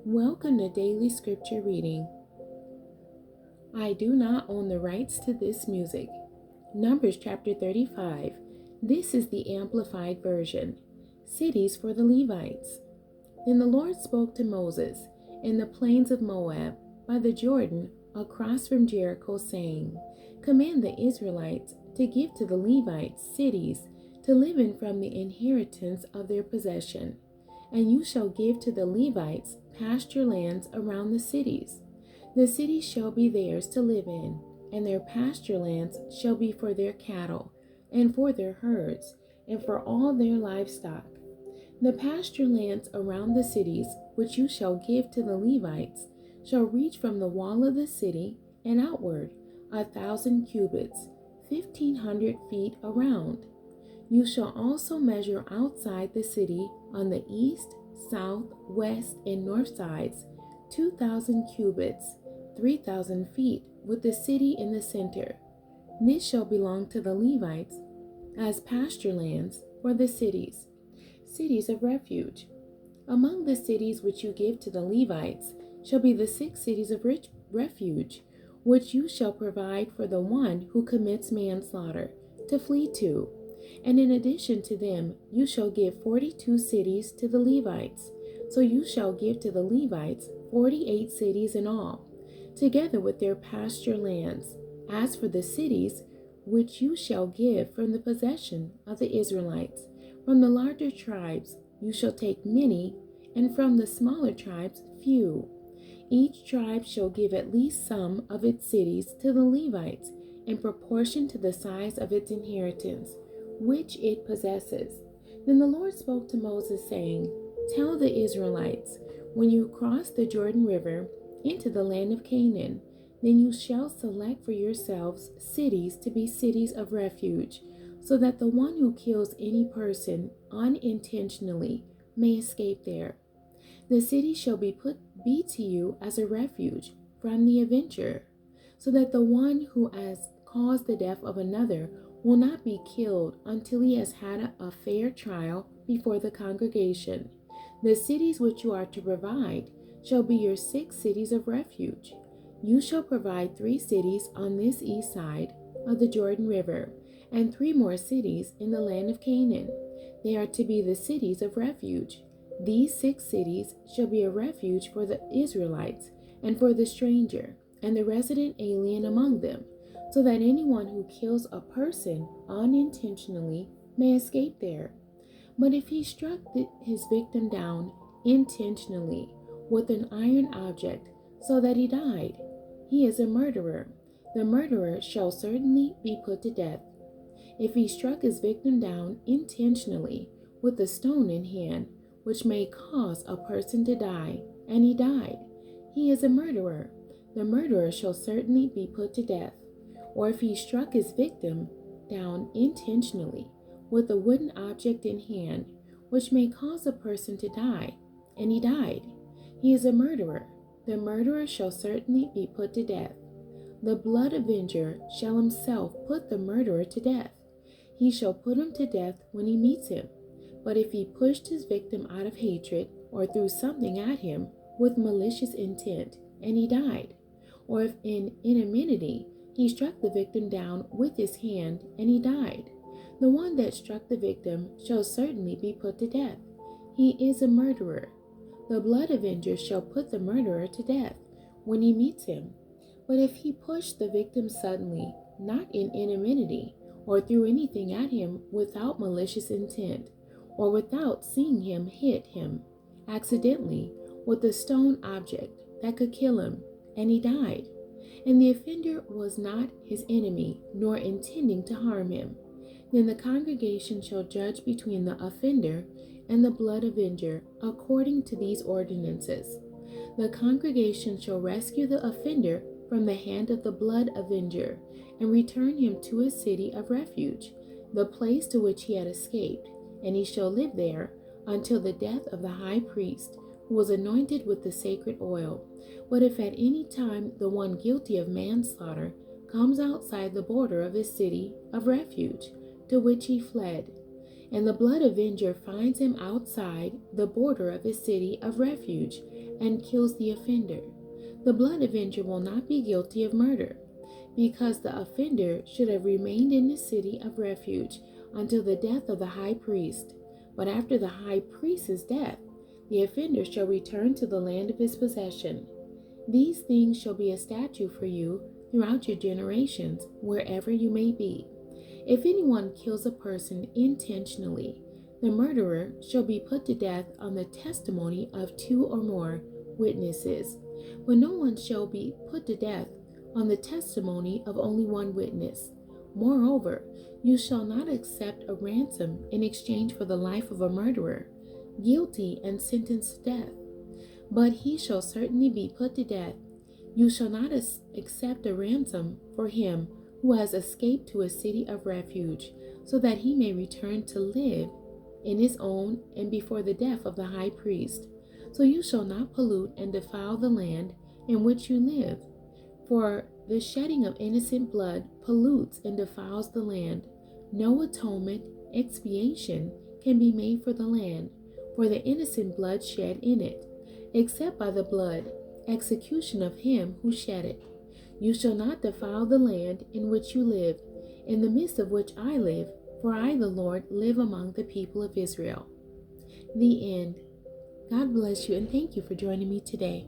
Welcome to Daily Scripture Reading. I do not own the rights to this music. Numbers chapter 35. This is the Amplified Version. Cities for the Levites. Then the Lord spoke to Moses in the plains of Moab by the Jordan across from Jericho, saying, Command the Israelites to give to the Levites cities to live in from the inheritance of their possession. And you shall give to the Levites pasture lands around the cities. The cities shall be theirs to live in, and their pasture lands shall be for their cattle, and for their herds, and for all their livestock. The pasture lands around the cities, which you shall give to the Levites, shall reach from the wall of the city and outward 1,000 cubits, 1,500 feet around. You shall also measure outside the city on the east, south, west, and north sides 2,000 cubits, 3,000 feet, with the city in the center. This shall belong to the Levites as pasture lands for the cities. Cities of refuge. Among the cities which you give to the Levites shall be the 6 cities of refuge, which you shall provide for the one who commits manslaughter to flee to. And in addition to them, you shall give 42 cities to the Levites. So you shall give to the Levites 48 cities in all, together with their pasture lands. As for the cities which you shall give from the possession of the Israelites, from the larger tribes you shall take many, and from the smaller tribes few. Each tribe shall give at least some of its cities to the Levites, in proportion to the size of its inheritance, which it possesses. Then the Lord spoke to Moses, saying, Tell the Israelites, when you cross the Jordan River into the land of Canaan, then you shall select for yourselves cities to be cities of refuge, so that the one who kills any person unintentionally may escape there. The city shall be to you as a refuge from the avenger, so that the one who has caused the death of another will not be killed until he has had a fair trial before the congregation. The cities which you are to provide shall be your 6 cities of refuge. You shall provide 3 cities on this east side of the Jordan River, and 3 more cities in the land of Canaan. They are to be the cities of refuge. These 6 cities shall be a refuge for the Israelites, and for the stranger, and the resident alien among them, so that anyone who kills a person unintentionally may escape there. But if he struck his victim down intentionally with an iron object so that he died, he is a murderer. The murderer shall certainly be put to death. If he struck his victim down intentionally with a stone in hand, which may cause a person to die, and he died, he is a murderer. The murderer shall certainly be put to death. Or if he struck his victim down intentionally with a wooden object in hand, which may cause a person to die, and he died, he is a murderer. The murderer shall certainly be put to death. The blood avenger shall himself put the murderer to death. He shall put him to death when he meets him. But if he pushed his victim out of hatred, or threw something at him with malicious intent, and he died, or if in enmity he struck the victim down with his hand, and he died, the one that struck the victim shall certainly be put to death. He is a murderer. The blood avenger shall put the murderer to death when he meets him. But if he pushed the victim suddenly, not in enmity, or threw anything at him without malicious intent, or without seeing him hit him accidentally with a stone object that could kill him, and he died, and the offender was not his enemy, nor intending to harm him, then the congregation shall judge between the offender and the blood avenger according to these ordinances. The congregation shall rescue the offender from the hand of the blood avenger, and return him to his city of refuge, the place to which he had escaped, and he shall live there until the death of the high priest, who was anointed with the sacred oil. But if at any time the one guilty of manslaughter comes outside the border of his city of refuge, to which he fled, and the blood avenger finds him outside the border of his city of refuge, and kills the offender. The blood avenger will not be guilty of murder, because the offender should have remained in the city of refuge until the death of the high priest. But after the high priest's death, the offender shall return to the land of his possession. These things shall be a statute for you throughout your generations, wherever you may be. If anyone kills a person intentionally, the murderer shall be put to death on the testimony of 2 or more witnesses. But no one shall be put to death on the testimony of only one witness. Moreover, you shall not accept a ransom in exchange for the life of a murderer, guilty and sentenced to death, but he shall certainly be put to death. You shall not accept a ransom for him who has escaped to a city of refuge, so that he may return to live in his own and before the death of the high priest. So you shall not pollute and defile the land in which you live, for the shedding of innocent blood pollutes and defiles the land. No atonement, expiation can be made for the land, for the innocent blood shed in it, except by the blood, execution of him who shed it. You shall not defile the land in which you live, in the midst of which I live, for I, the Lord, live among the people of Israel. The end. God bless you, and thank you for joining me today.